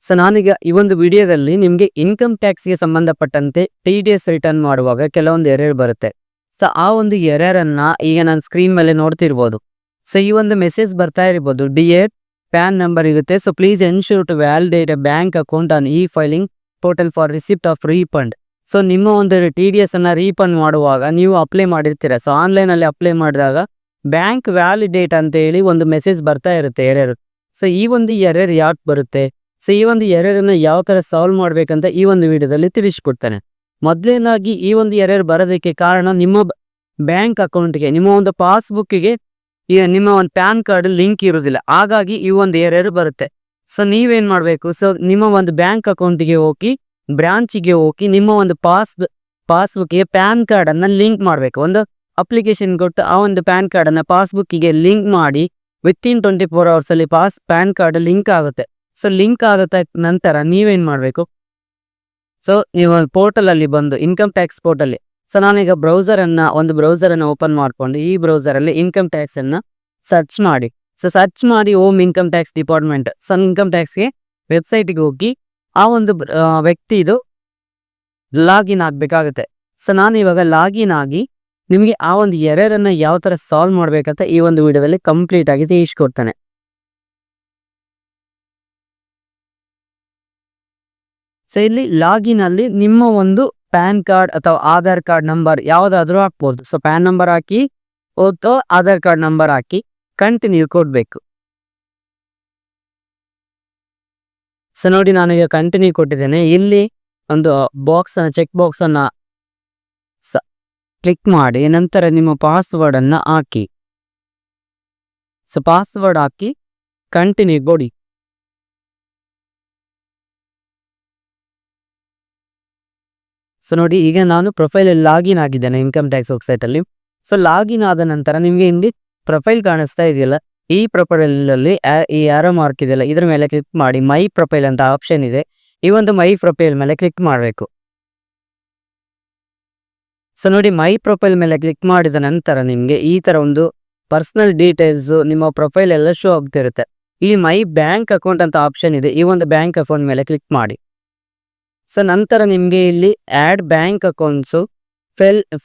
So ನಾನೀಗ ಈ ಒಂದು ವಿಡಿಯೋದಲ್ಲಿ ನಿಮಗೆ ಇನ್ಕಮ್ ಟ್ಯಾಕ್ಸ್ಗೆ ಸಂಬಂಧಪಟ್ಟಂತೆ TDS ರಿಟರ್ನ್ ಮಾಡುವಾಗ ಕೆಲವೊಂದು ಎರರ್ ಬರುತ್ತೆ. ಸೊ ಆ ಒಂದು ಎರರನ್ನು ಈಗ ನಾನು ಸ್ಕ್ರೀನ್ ಮೇಲೆ ನೋಡ್ತಿರ್ಬೋದು. ಸೊ ಈ ಒಂದು ಮೆಸೇಜ್ ಬರ್ತಾ ಇರ್ಬೋದು, ಡಿಯರ್ ಪ್ಯಾನ್ ನಂಬರ್ ಇರುತ್ತೆ. So please ensure to validate a bank account on e filing portal for receipt of refund. So ನಿಮ್ಮ ಒಂದು TDS ಅನ್ನು ರೀಫಂಡ್ ಮಾಡುವಾಗ ನೀವು ಅಪ್ಲೈ ಮಾಡಿರ್ತೀರ. ಸೊ ಆನ್ಲೈನಲ್ಲಿ ಅಪ್ಲೈ ಮಾಡಿದಾಗ ಬ್ಯಾಂಕ್ ವ್ಯಾಲಿಡೇಟ್ ಅಂತ ಹೇಳಿ ಒಂದು ಮೆಸೇಜ್ ಬರ್ತಾ ಇರುತ್ತೆ ಎರರ್. ಸೊ ಈ ಒಂದು ಎರರ್ ಯಾಕೆ ಬರುತ್ತೆ, ಸೊ ಈ ಒಂದು ಎರರನ್ನು ಯಾವ ಥರ ಸಾಲ್ವ್ ಮಾಡಬೇಕಂತ ಈ ಒಂದು ವಿಡಿಯೋದಲ್ಲಿ ತಿಳಿಸ್ಕೊಡ್ತಾನೆ. ಮೊದಲನೇದಾಗಿ ಈ ಒಂದು ಎರರ್ ಬರೋದಕ್ಕೆ ಕಾರಣ ನಿಮ್ಮ ಬ್ಯಾಂಕ್ ಅಕೌಂಟ್ಗೆ, ನಿಮ್ಮ ಒಂದು ಪಾಸ್ಬುಕ್ಕಿಗೆ ನಿಮ್ಮ ಒಂದು ಪ್ಯಾನ್ ಕಾರ್ಡ್ ಲಿಂಕ್ ಇರೋದಿಲ್ಲ. ಹಾಗಾಗಿ ಈ ಒಂದು ಎರರ್ ಬರುತ್ತೆ. ಸೊ ನೀವೇನು ಮಾಡಬೇಕು, ಸೊ ನಿಮ್ಮ ಒಂದು ಬ್ಯಾಂಕ್ ಅಕೌಂಟಿಗೆ ಹೋಗಿ ಬ್ರಾಂಚಿಗೆ ಹೋಗಿ ನಿಮ್ಮ ಒಂದು ಪಾಸ್ಬುಕ್ಕಿಗೆ ಪ್ಯಾನ್ ಕಾರ್ಡನ್ನು ಲಿಂಕ್ ಮಾಡಬೇಕು. ಒಂದು ಅಪ್ಲಿಕೇಶನ್ ಕೊಟ್ಟು ಆ ಒಂದು ಪ್ಯಾನ್ ಕಾರ್ಡನ್ನು ಪಾಸ್ಬುಕ್ಕಿಗೆ ಲಿಂಕ್ ಮಾಡಿ ವಿತಿನ್ 24 ಅವರ್ಸಲ್ಲಿ ಪ್ಯಾನ್ ಕಾರ್ಡ್ ಲಿಂಕ್ ಆಗುತ್ತೆ. ಸೊ ಲಿಂಕ್ ಆಗುತ್ತೆ ನಂತರ ನೀವೇನು ಮಾಡಬೇಕು, ಸೊ ನೀವು ಪೋರ್ಟಲಲ್ಲಿ ಬಂದು ಇನ್ಕಮ್ ಟ್ಯಾಕ್ಸ್ ಪೋರ್ಟಲ್ಲಿ, ಸೊ ನಾನೀಗ ಒಂದು ಬ್ರೌಸರನ್ನು ಓಪನ್ ಮಾಡಿಕೊಂಡು ಈ ಬ್ರೌಸರಲ್ಲಿ ಇನ್ಕಮ್ ಟ್ಯಾಕ್ಸನ್ನು ಸರ್ಚ್ ಮಾಡಿ. ಸೊ ಸರ್ಚ್ ಮಾಡಿ home income tax department, so income ಟ್ಯಾಕ್ಸ್ಗೆ ವೆಬ್ಸೈಟಿಗೆ ಹೋಗಿ ಆ ಒಂದು ವ್ಯಕ್ತಿದು ಲಾಗಿನ್ ಆಗಬೇಕಾಗುತ್ತೆ. ಸೊ ನಾನು ಇವಾಗ ಲಾಗಿನ್ ಆಗಿ ನಿಮಗೆ ಆ ಒಂದು ಎರರನ್ನು ಯಾವ ಥರ ಸಾಲ್ವ್ ಮಾಡಬೇಕಂತ ಈ ಒಂದು ವಿಡಿಯೋದಲ್ಲಿ ಕಂಪ್ಲೀಟ್ ಆಗಿ ತಿಳಿಸ್ಕೊಡ್ತಾನೆ. ಸೊ ಇಲ್ಲಿ ಲಾಗಿನ್ ಅಲ್ಲಿ ನಿಮ್ಮ ಒಂದು ಪ್ಯಾನ್ ಕಾರ್ಡ್ ಅಥವಾ ಆಧಾರ್ ಕಾರ್ಡ್ ನಂಬರ್ ಯಾವುದಾದ್ರೂ ಹಾಕ್ಬೋದು. ಸೊ ಪ್ಯಾನ್ ನಂಬರ್ ಹಾಕಿ ಅಥವಾ ಆಧಾರ್ ಕಾರ್ಡ್ ನಂಬರ್ ಹಾಕಿ ಕಂಟಿನ್ಯೂ ಕೊಡಬೇಕು. ಸೊ ನೋಡಿ, ನಾನೀಗ ಕಂಟಿನ್ಯೂ ಕೊಟ್ಟಿದ್ದೇನೆ. ಇಲ್ಲಿ ಒಂದು ಚೆಕ್ ಬಾಕ್ಸನ್ನು ಕ್ಲಿಕ್ ಮಾಡಿ ನಂತರ ನಿಮ್ಮ ಪಾಸ್ವರ್ಡನ್ನು ಹಾಕಿ. ಸೊ ಪಾಸ್ವರ್ಡ್ ಹಾಕಿ ಕಂಟಿನ್ಯೂ ಕೊಡಿ. ಸೊ ನೋಡಿ, ಈಗ ನಾನು ಪ್ರೊಫೈಲಲ್ಲಿ ಲಾಗಿನ್ ಆಗಿದ್ದೇನೆ ಇನ್ಕಮ್ ಟ್ಯಾಕ್ಸ್ ವೆಬ್ಸೈಟಲ್ಲಿ. ಸೊ ಲಾಗಿನ್ ಆದ ನಂತರ ನಿಮಗೆ ಇಲ್ಲಿ ಪ್ರೊಫೈಲ್ ಕಾಣಿಸ್ತಾ ಇದೆಯಲ್ಲ, ಈ ಪ್ರೊಫೈಲಲ್ಲಿ ಈ ಆರೋ ಮಾರ್ಕ್ ಇದೆಯಲ್ಲ, ಇದ್ರ ಮೇಲೆ ಕ್ಲಿಕ್ ಮಾಡಿ ಮೈ ಪ್ರೊಫೈಲ್ ಅಂತ ಆಪ್ಷನ್ ಇದೆ. ಈ ಒಂದು ಮೈ ಪ್ರೊಫೈಲ್ ಮೇಲೆ ಕ್ಲಿಕ್ ಮಾಡಬೇಕು. ಸೊ ನೋಡಿ, ಮೈ ಪ್ರೊಫೈಲ್ ಮೇಲೆ ಕ್ಲಿಕ್ ಮಾಡಿದ ನಂತರ ನಿಮಗೆ ಈ ಥರ ಒಂದು ಪರ್ಸನಲ್ ಡೀಟೇಲ್ಸು ನಿಮ್ಮ ಪ್ರೊಫೈಲ್ ಎಲ್ಲ ಶೋ ಆಗ್ತಿರುತ್ತೆ. ಇಲ್ಲಿ ಮೈ ಬ್ಯಾಂಕ್ ಅಕೌಂಟ್ ಅಂತ ಆಪ್ಷನ್ ಇದೆ. ಈ ಒಂದು ಬ್ಯಾಂಕ್ ಅಕೌಂಟ್ ಮೇಲೆ ಕ್ಲಿಕ್ ಮಾಡಿ. ಸೊ ನಂತರ ನಿಮಗೆ ಇಲ್ಲಿ add bank accounts,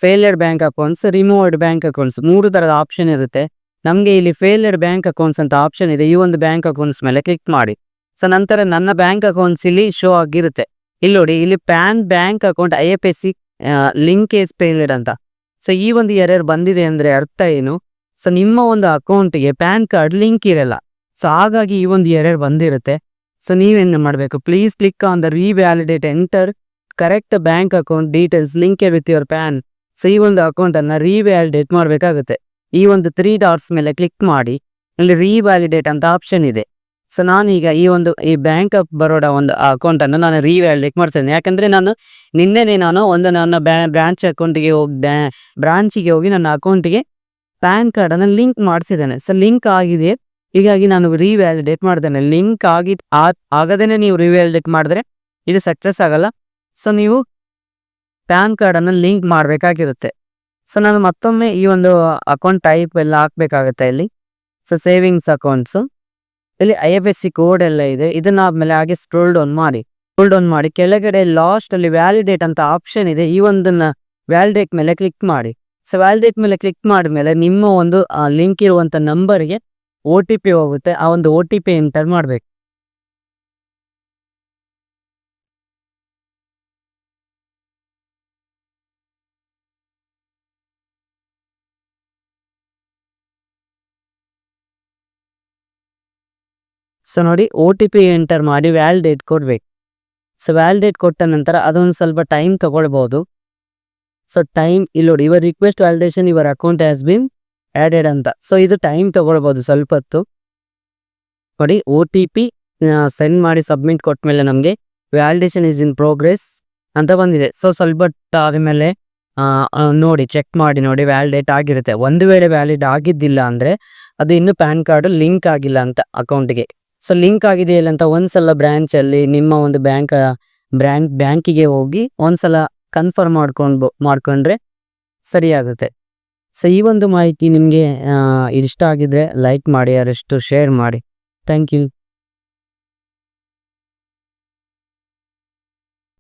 failured bank accounts, removed bank accounts 3 ಥರದ ಆಪ್ಷನ್ ಇರುತ್ತೆ. ನಮಗೆ ಇಲ್ಲಿ ಫೇಲ್ಯರ್ಡ್ ಬ್ಯಾಂಕ್ ಅಕೌಂಟ್ಸ್ ಅಂತ ಆಪ್ಷನ್ ಇದೆ. ಈ ಒಂದು ಬ್ಯಾಂಕ್ ಅಕೌಂಟ್ಸ್ ಮೇಲೆ ಕ್ಲಿಕ್ ಮಾಡಿ. ಸೊ ನಂತರ ನನ್ನ ಬ್ಯಾಂಕ್ ಅಕೌಂಟ್ಸ್ ಇಲ್ಲಿ ಶೋ ಆಗಿರುತ್ತೆ. ಇಲ್ಲಿ ನೋಡಿ, ಇಲ್ಲಿ PAN bank account IFSC link is failured ಅಂತ. ಸೊ ಈ ಒಂದು ಎರರ್ ಬಂದಿದೆ ಅಂದರೆ ಅರ್ಥ ಏನು, ಸೊ ನಿಮ್ಮ ಒಂದು ಅಕೌಂಟಿಗೆ ಪ್ಯಾನ್ ಕಾರ್ಡ್ ಲಿಂಕ್ ಇರಲ್ಲ. ಸೊ ಹಾಗಾಗಿ ಈ ಒಂದು ಎರರ್ ಬಂದಿರುತ್ತೆ. ಸೊ ನೀವೇನು ಮಾಡಬೇಕು, please click on the revalidate enter correct bank account details linked with your PAN. So ಈ ಒಂದು ಅಕೌಂಟನ್ನು ರೀವ್ಯಾಲಿಡೇಟ್ ಮಾಡಬೇಕಾಗುತ್ತೆ. ಈ ಒಂದು 3 ಡಾಟ್ಸ್ ಮೇಲೆ ಕ್ಲಿಕ್ ಮಾಡಿ, ಇಲ್ಲಿ ರೀವ್ಯಾಲಿಡೇಟ್ ಅಂತ ಆಪ್ಷನ್ ಇದೆ. ಸೊ ನಾನೀಗ ಈ ಬ್ಯಾಂಕ್ ಆಫ್ ಬರೋಡಾ ಒಂದು ಅಕೌಂಟನ್ನು ನಾನು ರೀವ್ಯಾಲಿಡೇಟ್ ಮಾಡ್ತೇನೆ. ಯಾಕಂದರೆ ನಿನ್ನೆನೇ ನನ್ನ ಬ್ರಾಂಚಿಗೆ ಹೋಗಿ ನನ್ನ ಅಕೌಂಟಿಗೆ ಪ್ಯಾನ್ ಕಾರ್ಡನ್ನು ಲಿಂಕ್ ಮಾಡಿಸಿದ್ದೇನೆ. ಸೊ ಲಿಂಕ್ ಆಗಿದೆ, ಹೀಗಾಗಿ ನಾನು ರೀವ್ಯಾಲಿಡೇಟ್ ಮಾಡ್ತೇನೆ. ಲಿಂಕ್ ಆಗದೇ ನೀವು ರೀವ್ಯಾಲಿಡೇಟ್ ಮಾಡಿದ್ರೆ ಇದು ಸಕ್ಸಸ್ ಆಗಲ್ಲ. ಸೊ ನೀವು ಪ್ಯಾನ್ ಕಾರ್ಡನ್ನು ಲಿಂಕ್ ಮಾಡಬೇಕಾಗಿರುತ್ತೆ. ಸೊ ನಾನು ಮತ್ತೊಮ್ಮೆ ಈ ಒಂದು ಅಕೌಂಟ್ ಟೈಪ್ ಎಲ್ಲ ಹಾಕಬೇಕಾಗುತ್ತೆ ಇಲ್ಲಿ. ಸೊ ಸೇವಿಂಗ್ಸ್ ಅಕೌಂಟ್ಸು, ಇಲ್ಲಿ IFSC ಕೋಡ್ ಎಲ್ಲ ಇದೆ. ಇದನ್ನ ಆದಮೇಲೆ ಹಾಗೆ ಸ್ಕ್ರೋಲ್ ಡೌನ್ ಮಾಡಿ ಕೆಳಗಡೆ ಲಾಸ್ಟಲ್ಲಿ ವ್ಯಾಲಿಡೇಟ್ ಅಂತ ಆಪ್ಷನ್ ಇದೆ. ಈ ಒಂದನ್ನು ವ್ಯಾಲಿಡೇಟ್ ಮೇಲೆ ಕ್ಲಿಕ್ ಮಾಡಿ. ಸೊ ವ್ಯಾಲಿಡೇಟ್ ಮೇಲೆ ಕ್ಲಿಕ್ ಮಾಡಿದ್ಮೇಲೆ ನಿಮ್ಮ ಒಂದು ಲಿಂಕ್ ಇರುವಂಥ ನಂಬರ್ಗೆ OTP ಹೋಗುತ್ತೆ. ಆ ಒಂದು OTP ಎಂಟರ್ ಮಾಡಬೇಕು. ಸೊ ನೋಡಿ, OTP ಎಂಟರ್ ಮಾಡಿ ವ್ಯಾಲಿಡೇಟ್ ಕೊಡಬೇಕು. ಸೊ ವ್ಯಾಲಿಡೇಟ್ ಕೊಟ್ಟ ನಂತರ ಅದೊಂದು ಸ್ವಲ್ಪ ಟೈಮ್ ತೊಗೊಳ್ಬೋದು. ಸೊ ಇಲ್ಲಿ ನೋಡಿ, your request validation your account has been added ಅಂತ. ಸೊ ಇದು ಟೈಮ್ ತೊಗೊಳ್ಬೋದು ಸ್ವಲ್ಪ ಹೊತ್ತು. ನೋಡಿ, OTP ಸೆಂಡ್ ಮಾಡಿ ಸಬ್ಮಿಟ್ ಕೊಟ್ಟ ಮೇಲೆ ನಮಗೆ ವ್ಯಾಲಿಡೇಷನ್ ಈಸ್ ಇನ್ ಪ್ರೋಗ್ರೆಸ್ ಅಂತ ಬಂದಿದೆ. ಸೊ ಸ್ವಲ್ಪ ಆದಮೇಲೆ ಚೆಕ್ ಮಾಡಿ ನೋಡಿ ವ್ಯಾಲಿಡೇಟ್ ಆಗಿರುತ್ತೆ. ಒಂದು ವೇಳೆ ವ್ಯಾಲಿಡ್ ಆಗಿದ್ದಿಲ್ಲ ಅಂದರೆ ಅದು ಇನ್ನೂ ಪ್ಯಾನ್ ಕಾರ್ಡು ಲಿಂಕ್ ಆಗಿಲ್ಲ ಅಂತ ಅಕೌಂಟಿಗೆ. ಸೊ ಲಿಂಕ್ ಆಗಿದೆಯಲ್ಲ ಅಂತ ಒಂದ್ಸಲ ಬ್ರ್ಯಾಂಚಲ್ಲಿ ನಿಮ್ಮ ಒಂದು ಬ್ಯಾಂಕಿಗೆ ಹೋಗಿ ಒಂದ್ಸಲ ಕನ್ಫರ್ಮ್ ಮಾಡ್ಕೊಂಡ್ರೆ ಸರಿಯಾಗುತ್ತೆ. ಸೊ ಈ ಒಂದು ಮಾಹಿತಿ ನಿಮಗೆ ಇಷ್ಟ ಆಗಿದ್ರೆ ಲೈಕ್ ಮಾಡಿ, ಆದಷ್ಟು ಶೇರ್ ಮಾಡಿ. Thank you.